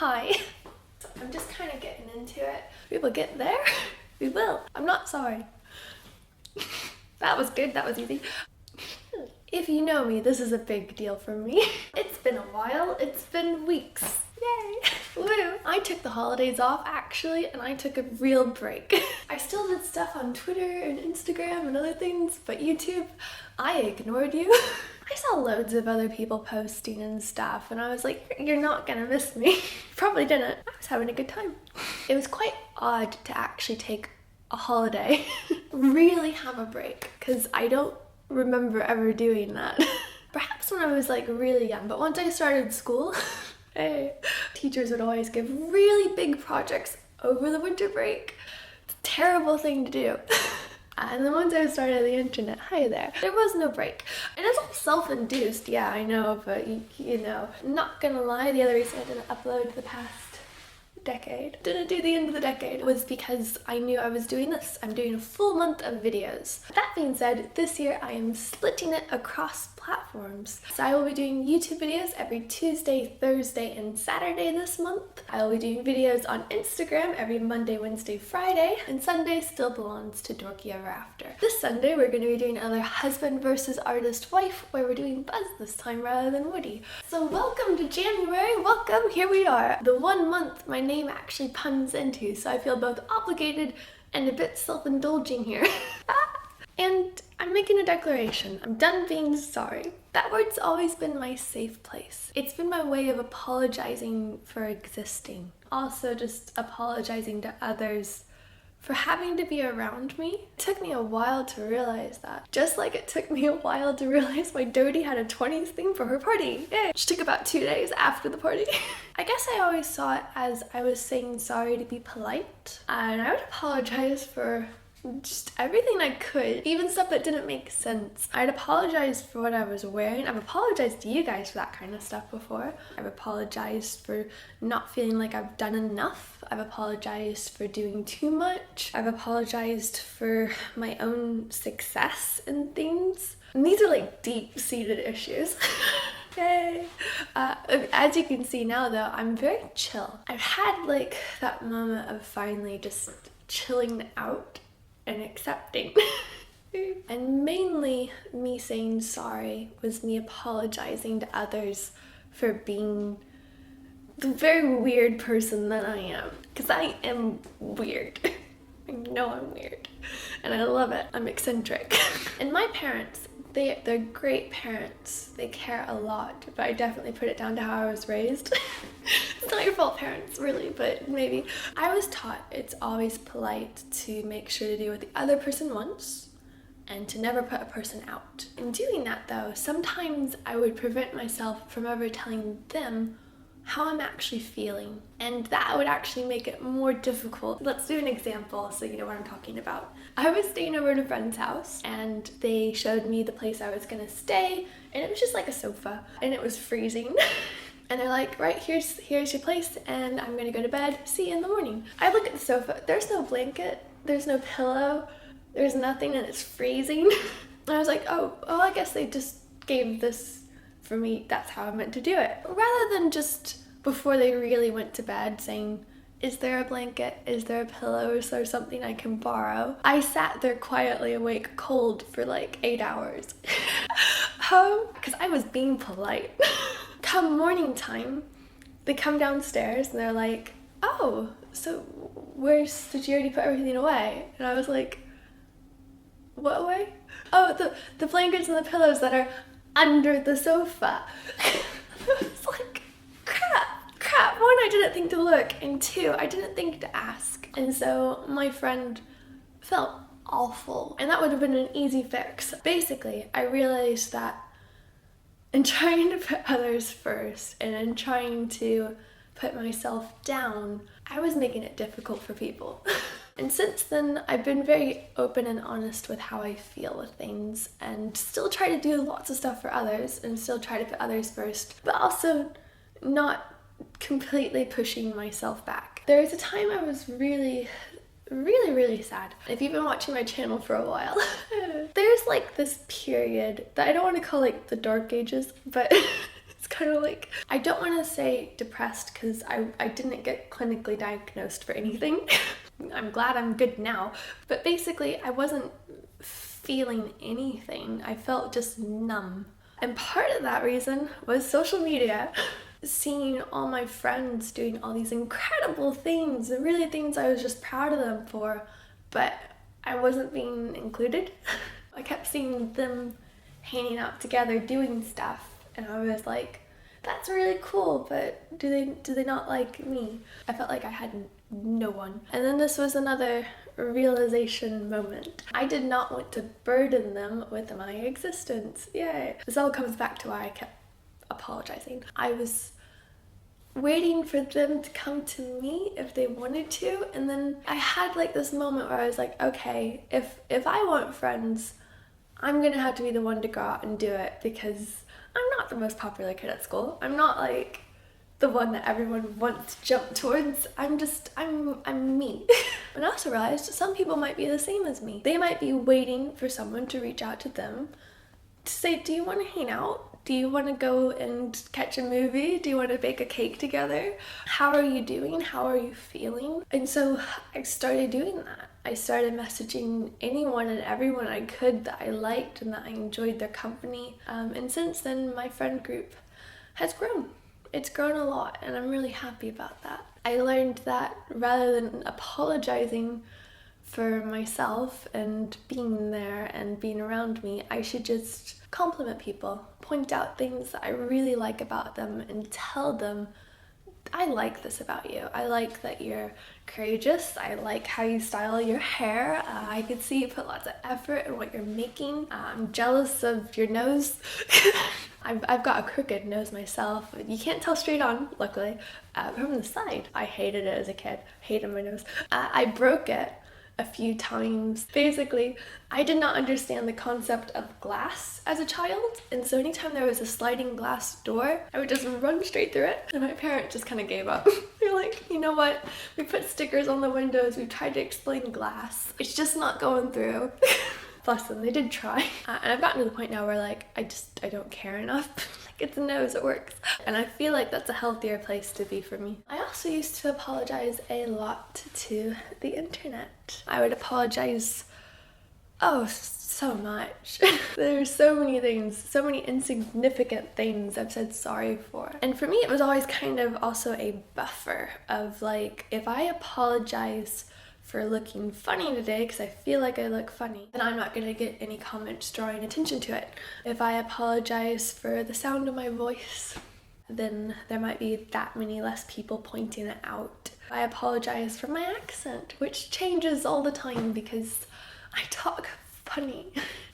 Hi. I'm just kind of getting into it. We will get there. We will. I'm not sorry. That was good. That was easy. If you know me, this is a big deal for me. It's been a while. It's been weeks. Yay! Woo! I took the holidays off actually, and I took a real break. I still did stuff on Twitter and Instagram and other things, but YouTube, I ignored you. I saw loads of other people posting and stuff, and I was like, you're not gonna miss me. Probably didn't. I was having a good time. It was quite odd to actually take a holiday, really have a break, because I don't remember ever doing that. Perhaps when I was like really young, but once I started school, hey, teachers would always give really big projects over the winter break. It's a terrible thing to do. And then once I started the internet, hi there was no break. And it's all self-induced, yeah, I know, but you know, not gonna lie, the other reason I didn't upload the past decade, didn't do the end of the decade, was because I knew I was doing this. I'm doing a full month of videos. That being said, this year I am splitting it across platforms. So I will be doing YouTube videos every Tuesday, Thursday, and Saturday this month. I will be doing videos on Instagram every Monday, Wednesday, Friday, and Sunday still belongs to Dorky Ever After. This Sunday we're going to be doing another husband versus artist wife, where we're doing Buzz this time rather than Woody. So welcome to January, welcome, here we are. The 1 month my name actually puns into, so I feel both obligated and a bit self-indulging here. And I'm making a declaration. I'm done being sorry. That word's always been my safe place. It's been my way of apologizing for existing. Also just apologizing to others for having to be around me. It took me a while to realize that. Just like it took me a while to realize my Dodie had a 20s theme for her party. Yay! Which took about 2 days after the party. I guess I always saw it as I was saying sorry to be polite. And I would apologize for just everything I could, even stuff that didn't make sense. I'd apologize for what I was wearing. I've apologized to you guys for that kind of stuff before. I've apologized for not feeling like I've done enough. I've apologized for doing too much. I've apologized for my own success in things. And these are like deep-seated issues. Yay! As you can see now though, I'm very chill. I've had like that moment of finally just chilling out and accepting. And mainly me saying sorry was me apologizing to others for being the very weird person that I am. Because I am weird. I know I'm weird. And I love it. I'm eccentric. And my parents, they're great parents. They care a lot, but I definitely put it down to how I was raised. It's not your fault, parents, really, but maybe. I was taught it's always polite to make sure to do what the other person wants and to never put a person out. In doing that though, sometimes I would prevent myself from ever telling them how I'm actually feeling, and that would actually make it more difficult. Let's do an example so you know what I'm talking about. I was staying over at a friend's house and they showed me the place I was gonna stay, and it was just like a sofa and it was freezing. And they're like, right, here's your place and I'm gonna go to bed, see you in the morning. I look at the sofa, there's no blanket, there's no pillow, there's nothing, and it's freezing. And I was like, oh, I guess they just gave this for me, that's how I meant to do it. Rather than just before they really went to bed saying, is there a blanket, is there a pillow, is there something I can borrow? I sat there quietly awake cold for like 8 hours. Because I was being polite. Come morning time, they come downstairs and they're like, oh, so did you already put everything away? And I was like, what away? Oh, the blankets and the pillows that are under the sofa. It's like, crap. One, I didn't think to look, and two, I didn't think to ask. And so my friend felt awful, and that would have been an easy fix. Basically, I realized that in trying to put others first and in trying to put myself down, I was making it difficult for people. And since then, I've been very open and honest with how I feel with things, and still try to do lots of stuff for others and still try to put others first, but also not completely pushing myself back. There was a time I was really sad. If you've been watching my channel for a while, there's like this period that I don't want to call like the dark ages, but it's kind of like, I don't want to say depressed because I didn't get clinically diagnosed for anything. I'm glad I'm good now. But basically, I wasn't feeling anything. I felt just numb. And part of that reason was social media. Seeing all my friends doing all these incredible things, and really things I was just proud of them for, but I wasn't being included. I kept seeing them hanging out together doing stuff, and I was like, that's really cool, but do they not like me? I felt like I had no one. And then this was another realization moment. I did not want to burden them with my existence. Yay. This all comes back to why I kept apologizing. I was waiting for them to come to me if they wanted to, and then I had like this moment where I was like, okay, if I want friends, I'm gonna have to be the one to go out and do it, because I'm not the most popular kid at school. I'm not like the one that everyone wants to jump towards. I'm me. And I also realized some people might be the same as me. They might be waiting for someone to reach out to them to say, do you want to hang out? Do you want to go and catch a movie? Do you want to bake a cake together? How are you doing? How are you feeling? And so I started doing that. I started messaging anyone and everyone I could that I liked and that I enjoyed their company. And since then, my friend group has grown. It's grown a lot, and I'm really happy about that. I learned that rather than apologizing for myself and being there and being around me, I should just compliment people, point out things that I really like about them, and tell them, I like this about you. I like that you're courageous. I like how you style your hair. I could see you put lots of effort in what you're making. I'm jealous of your nose. I've got a crooked nose myself. You can't tell straight on, luckily, from the side. I hated it as a kid. Hated my nose. I broke it a few times. Basically, I did not understand the concept of glass as a child, and so anytime there was a sliding glass door, I would just run straight through it, and my parents just kind of gave up. They're like, you know what, we put stickers on the windows, we tried to explain glass, it's just not going through. Bless them, they did try. And I've gotten to the point now where like, I don't care enough. Like, it's a nose, it works. And I feel like that's a healthier place to be for me. I also used to apologize a lot to the internet. I would apologize, so much. There's so many things, so many insignificant things I've said sorry for. And for me, it was always kind of also a buffer of like, if I apologize for looking funny today because I feel like I look funny, then I'm not gonna get any comments drawing attention to it. If I apologize for the sound of my voice, then there might be that many less people pointing it out. I apologize for my accent, which changes all the time because I talk funny.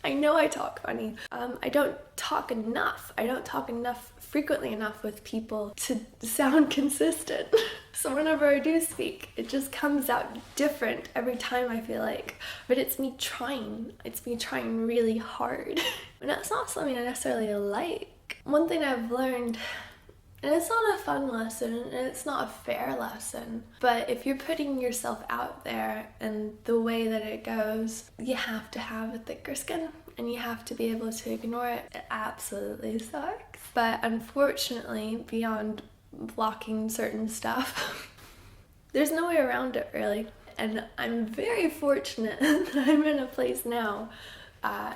I know I talk funny. I don't talk enough. I don't talk frequently enough with people to sound consistent. So whenever I do speak, it just comes out different every time, I feel like. But it's me trying. It's me trying really hard. And that's not something I necessarily like. One thing I've learned, and it's not a fun lesson, and it's not a fair lesson, but if you're putting yourself out there and the way that it goes, you have to have a thicker skin, and you have to be able to ignore it. It absolutely sucks. But unfortunately, beyond blocking certain stuff, there's no way around it, really. And I'm very fortunate that I'm in a place now,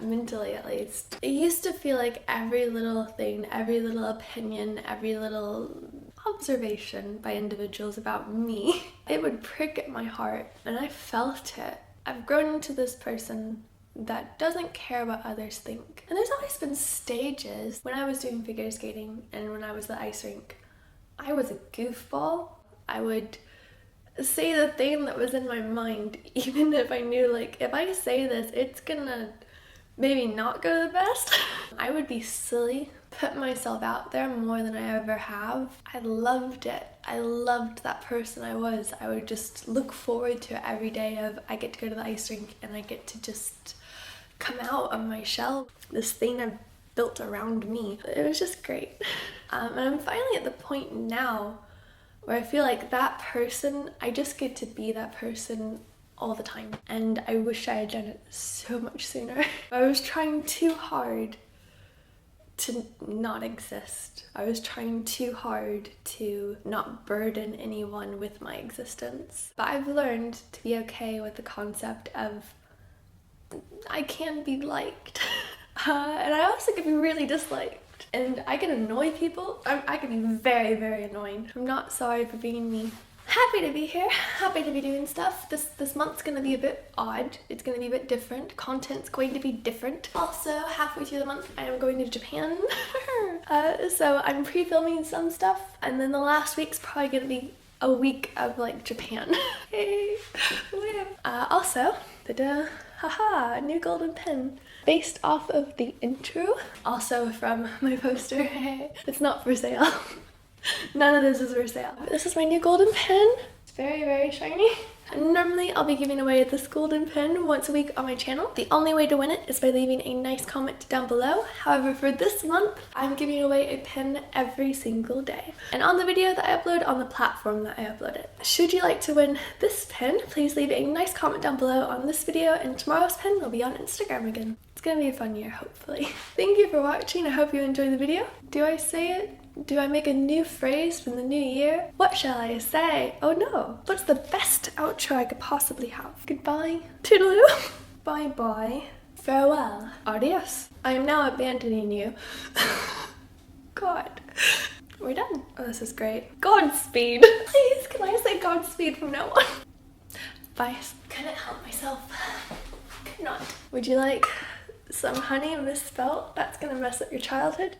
mentally at least. It used to feel like every little thing, every little opinion, every little observation by individuals about me, it would prick at my heart, and I felt it. I've grown into this person that doesn't care what others think. And there's always been stages. When I was doing figure skating and when I was at the ice rink, I was a goofball. I would say the thing that was in my mind, even if I knew, like, if I say this, it's gonna maybe not go the best. I would be silly, put myself out there more than I ever have. I loved it. I loved that person I was. I would just look forward to it every day of, I get to go to the ice rink and I get to just come out of my shell. This thing I've built around me. It was just great. And I'm finally at the point now where I feel like that person, I just get to be that person all the time. And I wish I had done it so much sooner. I was trying too hard to not exist. I was trying too hard to not burden anyone with my existence. But I've learned to be okay with the concept of I can be liked. And I also can be really disliked. And I can annoy people. I can be very, very annoying. I'm not sorry for being me. Happy to be here, happy to be doing stuff. This month's gonna be a bit odd. It's gonna be a bit different. Content's going to be different. Also, halfway through the month, I am going to Japan. So I'm pre-filming some stuff, and then the last week's probably gonna be a week of like Japan. Hey. Also, haha, new golden pen. Based off of the intro, also from my poster. It's not for sale. None of this is for sale. This is my new golden pen. It's very, very shiny. And normally I'll be giving away this golden pen once a week on my channel. The only way to win it is by leaving a nice comment down below. However, for this month, I'm giving away a pen every single day. And on the video that I upload, on the platform that I upload it. Should you like to win this pen, please leave a nice comment down below on this video, and tomorrow's pen will be on Instagram again. It's gonna be a fun year, hopefully. Thank you for watching. I hope you enjoyed the video. Do I say it? Do I make a new phrase from the new year? What shall I say? Oh no. What's the best outro I could possibly have? Goodbye. Toodaloo. Bye-bye. Farewell. Adios. I am now abandoning you. God. We're done. Oh, this is great. Godspeed. Please, can I say Godspeed from now on? Bye. Couldn't help myself. Could not. Would you like some honey misspelt? That's gonna mess up your childhood.